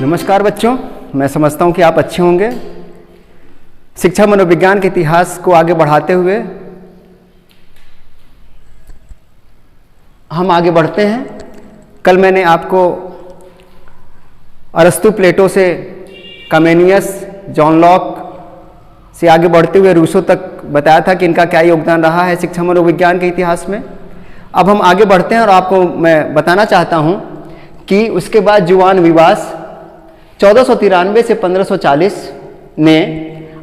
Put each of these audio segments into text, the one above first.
नमस्कार बच्चों, मैं समझता हूँ कि आप अच्छे होंगे। शिक्षा मनोविज्ञान के इतिहास को आगे बढ़ाते हुए हम आगे बढ़ते हैं। कल मैंने आपको अरस्तु, प्लेटो से कमेनियस, जॉन लॉक से आगे बढ़ते हुए रूसो तक बताया था कि इनका क्या योगदान रहा है शिक्षा मनोविज्ञान के इतिहास में। अब हम आगे बढ़ते हैं और आपको मैं बताना चाहता हूँ कि उसके बाद जुआन विवास 1493 से 1540 ने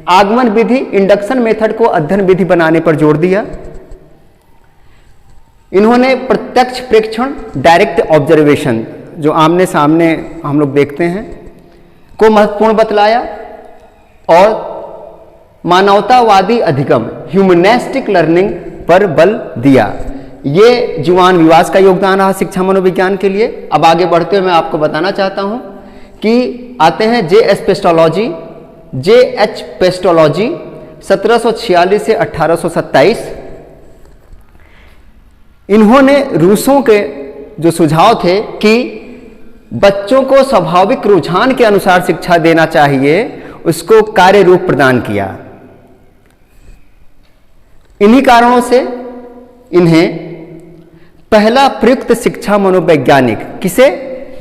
आगमन विधि, इंडक्शन मेथड को अध्ययन विधि बनाने पर जोर दिया। इन्होंने प्रत्यक्ष प्रेक्षण, डायरेक्ट ऑब्जर्वेशन, जो आमने सामने हम लोग देखते हैं, को महत्वपूर्ण बतलाया और मानवतावादी अधिगम, ह्यूमनिस्टिक लर्निंग पर बल दिया। ये जुआन विवास का योगदान रहा शिक्षा मनोविज्ञान के लिए। अब आगे बढ़ते हुए मैं आपको बताना चाहता हूं कि आते हैं जे.एच. पेस्टोलॉजी 1746 से 1827। इन्होंने रूसों के जो सुझाव थे कि बच्चों को स्वाभाविक रुझान के अनुसार शिक्षा देना चाहिए, उसको कार्य रूप प्रदान किया। इन्हीं कारणों से इन्हें पहला प्रयुक्त शिक्षा मनोवैज्ञानिक, किसे?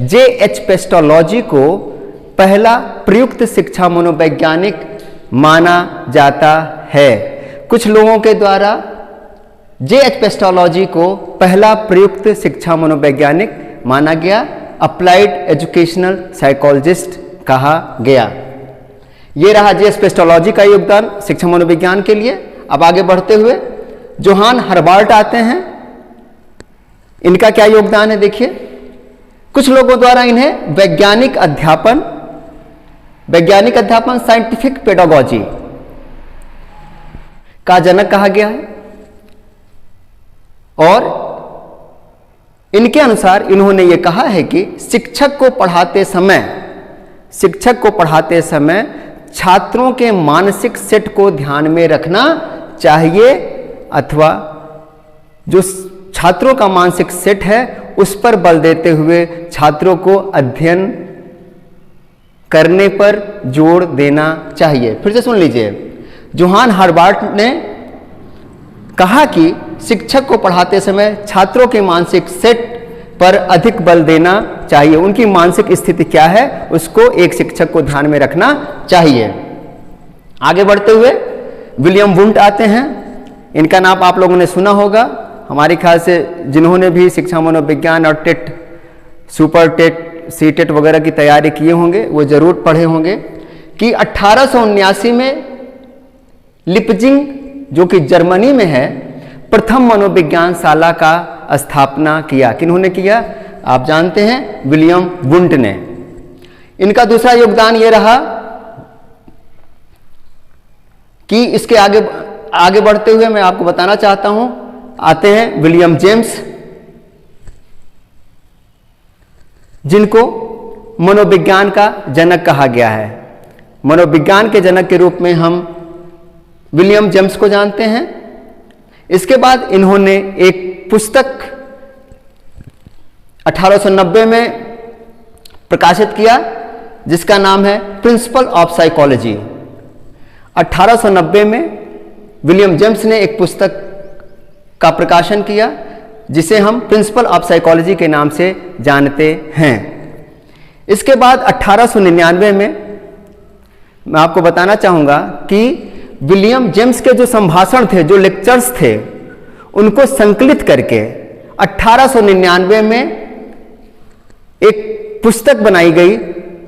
जे.एच. पेस्टोलॉजी को पहला प्रयुक्त शिक्षा मनोवैज्ञानिक माना जाता है। कुछ लोगों के द्वारा जे.एच. पेस्टोलॉजी को पहला प्रयुक्त शिक्षा मनोवैज्ञानिक माना गया, अप्लाइड एजुकेशनल साइकोलॉजिस्ट कहा गया। यह रहा जे.एच. पेस्टोलॉजी का योगदान शिक्षा मनोविज्ञान के लिए। अब आगे बढ़ते हुए जोहान हर्बार्ट आते हैं। इनका क्या योगदान है देखिए। कुछ लोगों द्वारा इन्हें वैज्ञानिक अध्यापन, साइंटिफिक पेडागोजी का जनक कहा गया है और इनके अनुसार इन्होंने ये कहा है कि शिक्षक को पढ़ाते समय छात्रों के मानसिक सेट को ध्यान में रखना चाहिए, अथवा जो छात्रों का मानसिक सेट है उस पर बल देते हुए छात्रों को अध्ययन करने पर जोर देना चाहिए। फिर से सुन लीजिए, जोहान हर्बार्ट ने कहा कि शिक्षक को पढ़ाते समय छात्रों के मानसिक सेट पर अधिक बल देना चाहिए। उनकी मानसिक स्थिति क्या है उसको एक शिक्षक को ध्यान में रखना चाहिए। आगे बढ़ते हुए विलियम वुंट आते हैं। इनका नाम आप लोगों ने सुना होगा। हमारे ख्याल से जिन्होंने भी शिक्षा मनोविज्ञान और TET, super TET, C TET वगैरह की तैयारी किए होंगे वो जरूर पढ़े होंगे कि 1879 में लिपजिंग, जो कि जर्मनी में है, प्रथम मनोविज्ञान शाला का स्थापना किया। किन्होंने किया? आप जानते हैं, विलियम वुंट ने। इनका दूसरा योगदान यह रहा कि इसके आगे बढ़ते हुए मैं आपको बताना चाहता हूं, आते हैं विलियम जेम्स, जिनको मनोविज्ञान का जनक कहा गया है। मनोविज्ञान के जनक के रूप में हम विलियम जेम्स को जानते हैं। इसके बाद इन्होंने एक पुस्तक 1890 में प्रकाशित किया जिसका नाम है प्रिंसिपल ऑफ साइकोलॉजी। 1890 में विलियम जेम्स ने एक पुस्तक का प्रकाशन किया जिसे हम प्रिंसिपल ऑफ साइकोलॉजी के नाम से जानते हैं। इसके बाद 1899 में मैं आपको बताना चाहूंगा कि विलियम जेम्स के जो संभाषण थे, जो लेक्चर्स थे, उनको संकलित करके 1899 में एक पुस्तक बनाई गई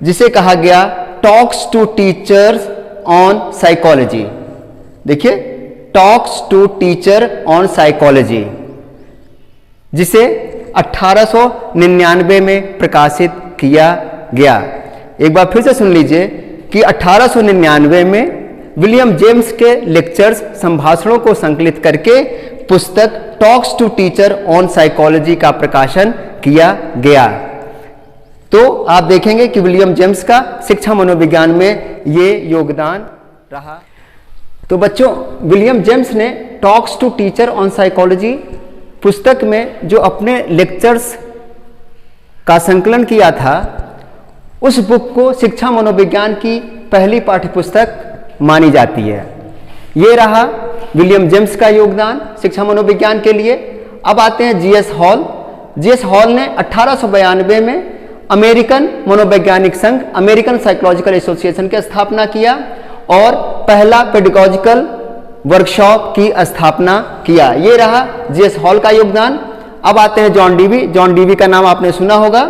जिसे कहा गया talks to teachers on psychology. देखिए, talks to teacher on psychology, जिसे 1899 में प्रकाशित किया गया। एक बार फिर से सुन लीजिए कि 1899 में विलियम जेम्स के लेक्चर्स, संभाषणों को संकलित करके पुस्तक talks to teacher on psychology का प्रकाशन किया गया। तो आप देखेंगे कि विलियम जेम्स का शिक्षा मनोविज्ञान में ये योगदान रहा। तो बच्चों, विलियम जेम्स ने talks to teacher on psychology पुस्तक में जो अपने लेक्चर्स का संकलन किया था, उस बुक को शिक्षा मनोविज्ञान की पहली पाठ्यपुस्तक मानी जाती है। ये रहा विलियम जेम्स का योगदान शिक्षा मनोविज्ञान के लिए। अब आते हैं जीएस हॉल। जीएस हॉल ने 1892 में अमेरिकन मनोवैज्ञानिक संघ, अमेरिकन साइकोलॉजिकल एसोसिएशन की स्थापना किया और पहला पेडागॉजिकल वर्कशॉप की स्थापना किया। ये रहा जीएस हॉल का योगदान। अब आते हैं जॉन डीवी। जॉन डीवी का नाम आपने सुना होगा।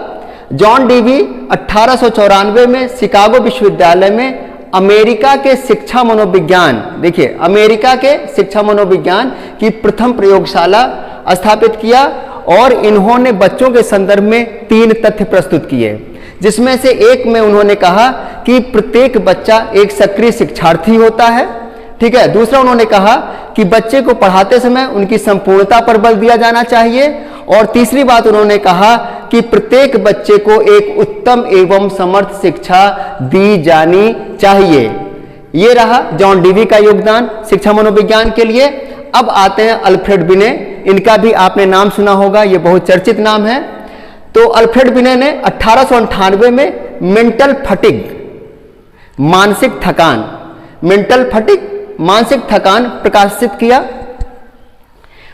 जॉन डीवी 1894 में शिकागो विश्वविद्यालय में अमेरिका के शिक्षा मनोविज्ञान, देखिए अमेरिका के शिक्षा मनोविज्ञान की प्रथम प्रयोगशाला स्थापित किया और इन्होंने बच्चों के संदर्भ में 3 तथ्य प्रस्तुत किए, जिसमें से एक में उन्होंने कहा कि प्रत्येक बच्चा एक सक्रिय शिक्षार्थी होता है। ठीक है। दूसरा उन्होंने कहा कि बच्चे को पढ़ाते समय उनकी संपूर्णता पर बल दिया जाना चाहिए और तीसरी बात उन्होंने कहा कि प्रत्येक बच्चे को एक उत्तम एवं समर्थ शिक्षा दी जानी चाहिए। यह रहा जॉन डीवी का योगदान शिक्षा मनोविज्ञान के लिए। अब आते हैं अल्फ्रेड बिने। इनका भी आपने नाम सुना होगा, यह बहुत चर्चित नाम है। तो अल्फ्रेड बिने ने 1898 में मेंटल फटिग, मानसिक थकान, मेंटल फटिग मानसिक थकान प्रकाशित किया।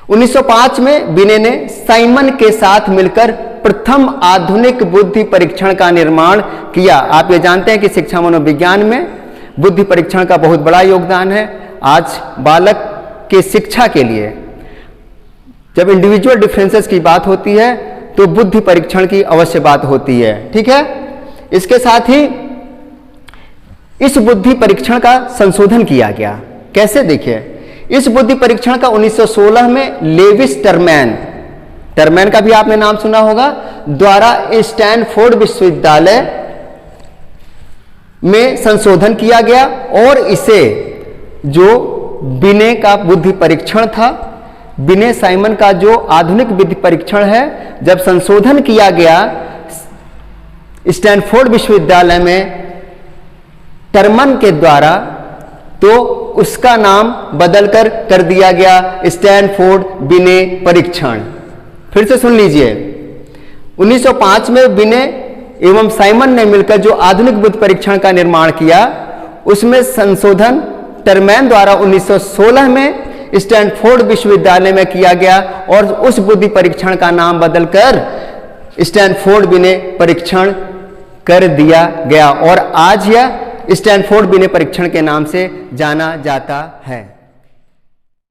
1905 में बिने ने साइमन के साथ मिलकर प्रथम आधुनिक बुद्धि परीक्षण का निर्माण किया। आप ये जानते हैं कि शिक्षा मनोविज्ञान में बुद्धि परीक्षण का बहुत बड़ा योगदान है। आज बालक के शिक्षा के लिए जब इंडिविजुअल डिफरेंसेस की बात होती है तो बुद्धि परीक्षण की अवश्य बात होती है। ठीक है। इसके साथ ही इस बुद्धि परीक्षण का संशोधन किया गया। कैसे? देखिए, इस बुद्धि परीक्षण का 1916 में लेविस टर्मैन का भी आपने नाम सुना होगा, द्वारा स्टैनफोर्ड विश्वविद्यालय में संशोधन किया गया और इसे जो बिने का बुद्धि परीक्षण था, बिने साइमन का जो आधुनिक बुद्धि परीक्षण है, जब संशोधन किया गया स्टैनफोर्ड विश्वविद्यालय में टर्मन के द्वारा, तो उसका नाम बदलकर कर दिया गया स्टैनफोर्ड बिने परीक्षण। फिर से सुन लीजिए, 1905 में बिने एवं साइमन ने मिलकर जो आधुनिक बुद्धि परीक्षण का निर्माण किया, उसमें संशोधन टर्मैन द्वारा 1916 में स्टैनफोर्ड विश्वविद्यालय में किया गया और उस बुद्धि परीक्षण का नाम बदलकर स्टैनफोर्ड बिने परीक्षण कर दिया गया और आज यह स्टैनफोर्ड बिने परीक्षण के नाम से जाना जाता है।